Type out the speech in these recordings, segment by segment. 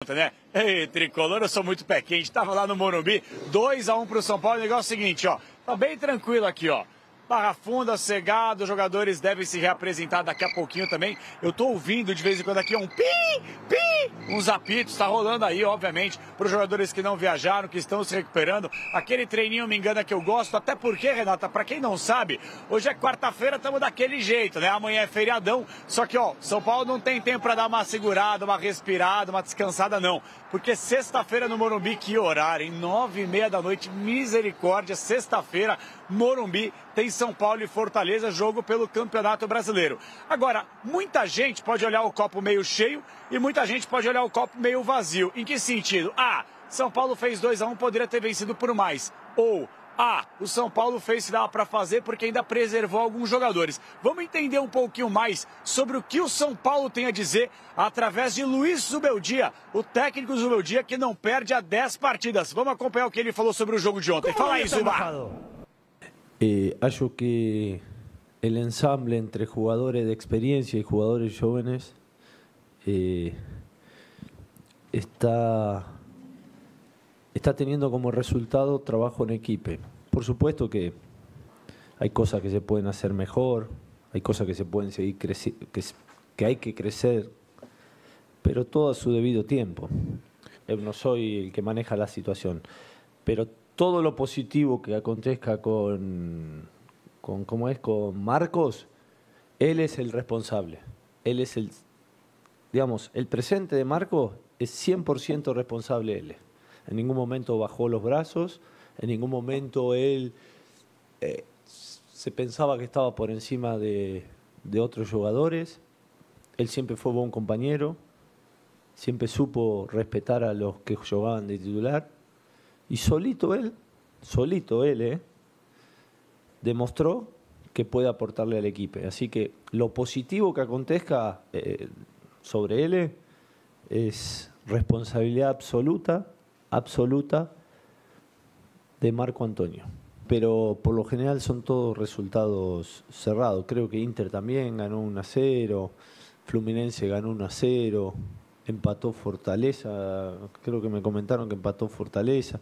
ontem, né? Ei, tricolor, eu sou muito pé quente. Tava lá no Morumbi, 2-1 pro São Paulo. O negócio é o seguinte, ó. Tá bem tranquilo aqui, ó. Barra Funda, cegado, os jogadores devem se reapresentar daqui a pouquinho também. Eu tô ouvindo de vez em quando aqui um uns apitos, tá rolando aí, obviamente, para os jogadores que não viajaram, que estão se recuperando. Aquele treininho me engana que eu gosto, até porque, Renata, para quem não sabe, hoje é quarta-feira, estamos daquele jeito, né? Amanhã é feriadão, só que, ó, São Paulo não tem tempo para dar uma segurada, uma respirada, uma descansada, não. Porque sexta-feira no Morumbi, que horário, hein? 9h30 da noite, misericórdia, sexta-feira, Morumbi, tem São Paulo e Fortaleza, jogo pelo Campeonato Brasileiro. Agora, muita gente pode olhar o copo meio cheio e muita gente pode olhar o copo meio vazio. Em que sentido? Ah, São Paulo fez 2-1, poderia ter vencido por mais. Ou, o São Paulo fez o que dava para fazer porque ainda preservou alguns jogadores. Vamos entender um pouquinho mais sobre o que o São Paulo tem a dizer através de Luiz Zubeldia, o técnico Zubeldia que não perde há 10 partidas. Vamos acompanhar o que ele falou sobre o jogo de ontem. Fala aí, Zuba! Acho que el ensamble entre jugadores de experiencia y jugadores jóvenes está teniendo como resultado trabajo en equipo. Por supuesto que hay cosas que se pueden hacer mejor, hay cosas que se pueden seguir creciendo, que hay que crecer, pero todo a su debido tiempo. No soy el que maneja la situación, pero todo lo positivo que acontezca con Marcos, él es el responsable. Él es el presente de Marcos es 100% responsable él. En ningún momento bajó los brazos, en ningún momento él se pensaba que estaba por encima de otros jugadores. Él siempre fue buen compañero, siempre supo respetar a los que jugaban de titular. Y solito él, demostró que puede aportarle al equipo. Así que lo positivo que acontezca sobre él es responsabilidad absoluta de Marco Antonio. Pero por lo general son todos resultados cerrados. Creo que Inter también ganó 1-0, Fluminense ganó 1-0, empató Fortaleza, creo que me comentaron que empató Fortaleza.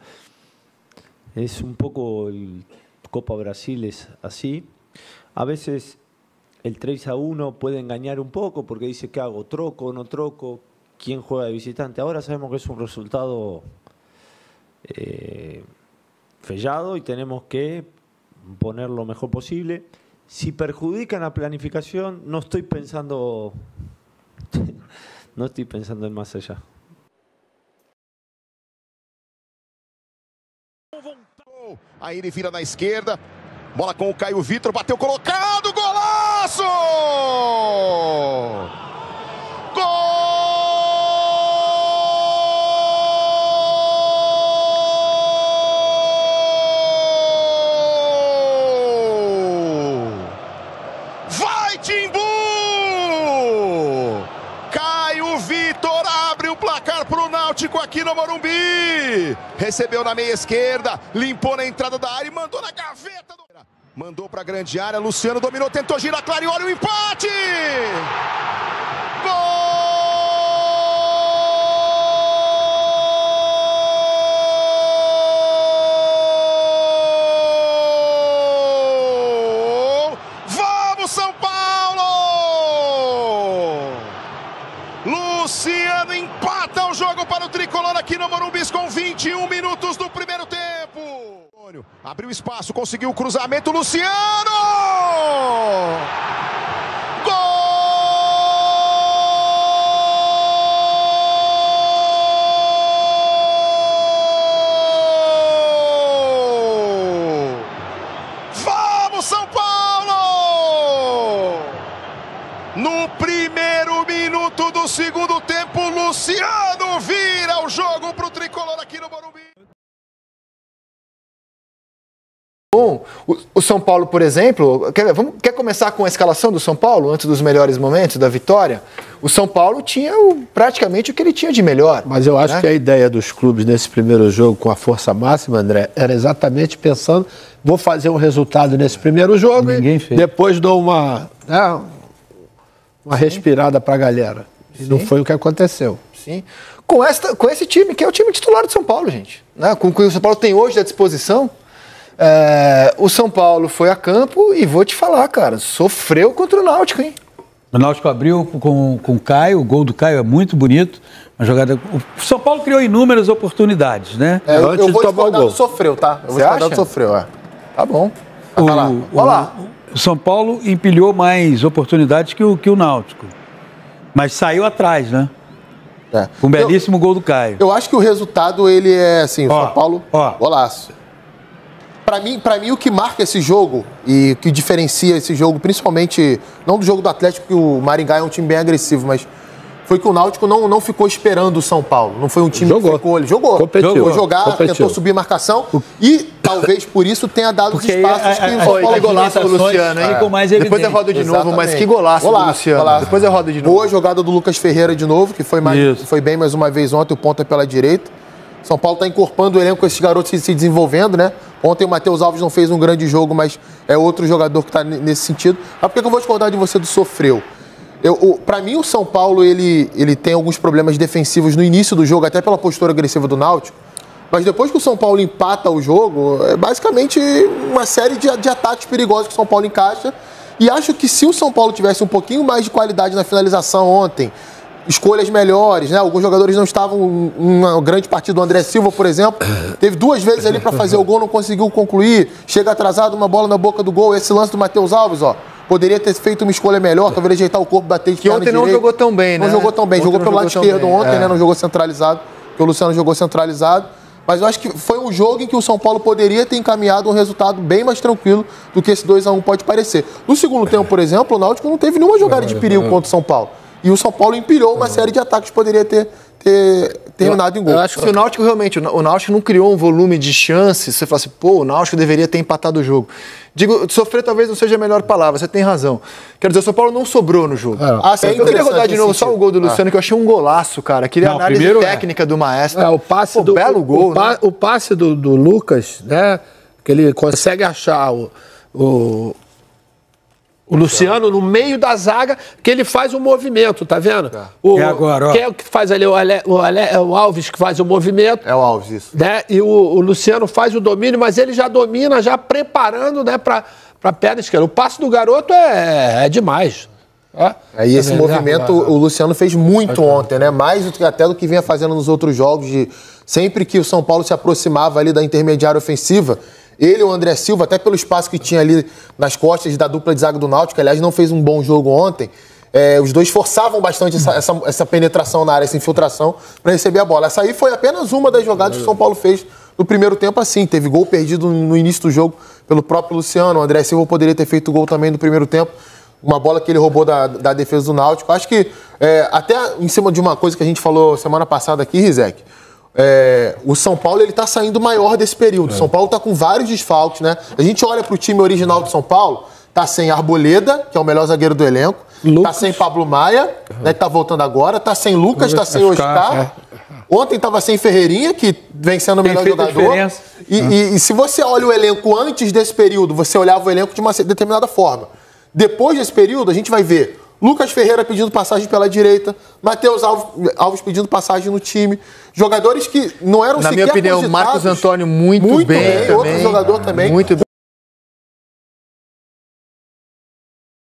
Es un poco el Copa Brasil es así. A veces el 3-1 puede engañar un poco porque dice, ¿qué hago? ¿Troco o no troco? ¿Quién juega de visitante? Ahora sabemos que es un resultado fallado y tenemos que poner lo mejor posible. Si perjudican la planificación, no estoy pensando en más allá. Aí ele vira na esquerda, bola com o Caio Vitor, bateu colocado, golaço! Gol! Vai, Timbu! Caio Vitor abre o placar pro Náutico aqui no Morumbi. Recebeu na meia esquerda, limpou na entrada da área e mandou na gaveta. Mandou para a grande área, Luciano dominou, tentou girar, clareou, olha o empate! Gol! Vamos, São Paulo! Luciano empata o jogo para o tricolor aqui no Morumbi com 21 minutos do primeiro tempo. Abriu espaço, conseguiu o cruzamento, Luciano! Gol! Vamos, São Paulo! No primeiro minuto do segundo tempo, Luciano vira o jogo para o tricolor aqui no Morumbi. O São Paulo, por exemplo, quer começar com a escalação do São Paulo, antes dos melhores momentos da vitória? O São Paulo tinha praticamente o que ele tinha de melhor. Mas eu acho que a ideia dos clubes nesse primeiro jogo com a força máxima, André, era exatamente pensando, vou fazer um resultado nesse primeiro jogo e depois dou uma respirada para a galera. E não foi o que aconteceu. Sim. Com esse time, que é o time titular do São Paulo, gente. Né? Com o que o São Paulo tem hoje à disposição, o São Paulo foi a campo e vou te falar, cara, sofreu contra o Náutico, hein? O Náutico abriu com o Caio, o gol do Caio é muito bonito. Uma jogada... O São Paulo criou inúmeras oportunidades, né? Antes de tomar o gol. Sofreu, tá? Eu vou discordar do sofreu, Tá bom. O São Paulo empilhou mais oportunidades que o Náutico. Mas saiu atrás, né? Um belíssimo gol do Caio. Eu acho que o resultado, ele é assim, o São Paulo, golaço. Pra mim, o que marca esse jogo e o que diferencia esse jogo, principalmente, não do jogo do Atlético, porque o Maringá é um time bem agressivo, mas foi que o Náutico não ficou esperando o São Paulo. Não foi um time que ficou... Ele jogou. Competiu. Foi jogar, tentou subir marcação e talvez por isso tenha dado os espaços que o São Paulo... Que golaço do Luciano, hein? Depois eu rodo de novo, mas que golaço do Luciano. Golaço. Depois eu rodo de novo. Boa jogada do Lucas Ferreira de novo, que foi bem mais uma vez ontem, o ponta pela direita. São Paulo está incorporando o elenco com esses garotos se desenvolvendo, né? Ontem o Matheus Alves não fez um grande jogo, mas é outro jogador que está nesse sentido. Mas por que eu vou discordar de você do sofreu? Para mim, o São Paulo ele tem alguns problemas defensivos no início do jogo, até pela postura agressiva do Náutico. Mas depois que o São Paulo empata o jogo, é basicamente uma série de ataques perigosos que o São Paulo encaixa. E acho que se o São Paulo tivesse um pouquinho mais de qualidade na finalização ontem, escolhas melhores, né? Alguns jogadores não estavam uma grande partida. O André Silva, por exemplo, teve 2 vezes ali para fazer o gol, não conseguiu concluir. Chega atrasado, uma bola na boca do gol. Esse lance do Matheus Alves, poderia ter feito uma escolha melhor, talvez ajeitar o corpo, bater de perna direita. Que ontem não jogou tão bem, né? Não jogou tão bem. Jogou pelo lado esquerdo ontem, né? Não jogou centralizado, porque o Luciano jogou centralizado. Mas eu acho que foi um jogo em que o São Paulo poderia ter encaminhado um resultado bem mais tranquilo do que esse 2-1 pode parecer. No segundo tempo, por exemplo, o Náutico não teve nenhuma jogada de perigo contra o São Paulo. E o São Paulo empilhou uma série de ataques que poderia ter terminado em gol. Eu acho que se o Náutico realmente... O Náutico não criou um volume de chances, você fala assim, o Náutico deveria ter empatado o jogo. Digo, sofrer talvez não seja a melhor palavra, você tem razão. Quer dizer, o São Paulo não sobrou no jogo. Eu queria rodar de novo só o gol do Luciano, que eu achei um golaço, cara. Queria análise técnica do maestro. O passe belo gol, né? O passe do Lucas, né? Que ele consegue achar o Luciano no meio da zaga, que ele faz um movimento, tá vendo? Agora, quem é o que faz ali? O Alves que faz o movimento. É o Alves, isso. Né? E o Luciano faz o domínio, mas ele já domina, já preparando, né, pra perna esquerda. O passe do garoto é demais. E esse movimento o Luciano fez muito ontem, né? Mais do que até do que vinha fazendo nos outros jogos. Sempre que o São Paulo se aproximava ali da intermediária ofensiva, ele e o André Silva, até pelo espaço que tinha ali nas costas da dupla de zaga do Náutico, que aliás não fez um bom jogo ontem, os dois forçavam bastante essa penetração na área, essa infiltração, para receber a bola. Essa aí foi apenas uma das jogadas que o São Paulo fez no primeiro tempo assim. Teve gol perdido no início do jogo pelo próprio Luciano. O André Silva poderia ter feito gol também no primeiro tempo. Uma bola que ele roubou da defesa do Náutico. Acho que, até em cima de uma coisa que a gente falou semana passada aqui, Rizek, o São Paulo ele tá saindo maior desse período. O São Paulo tá com vários desfalques, né? A gente olha pro time original do São Paulo, tá sem Arboleda, que é o melhor zagueiro do elenco, tá sem Pablo Maia, né, que tá voltando agora, tá sem Lucas, tá sem Oscar. Ontem tava sem Ferreirinha, que vem sendo o melhor jogador. E se você olha o elenco antes desse período, você olhava o elenco de uma determinada forma. Depois desse período, a gente vai ver Lucas Ferreira pedindo passagem pela direita, Matheus Alves pedindo passagem no time. Jogadores que não eram sequer cogitados. Na minha opinião, Marcos Antônio muito bem. Outro jogador também. Muito bem.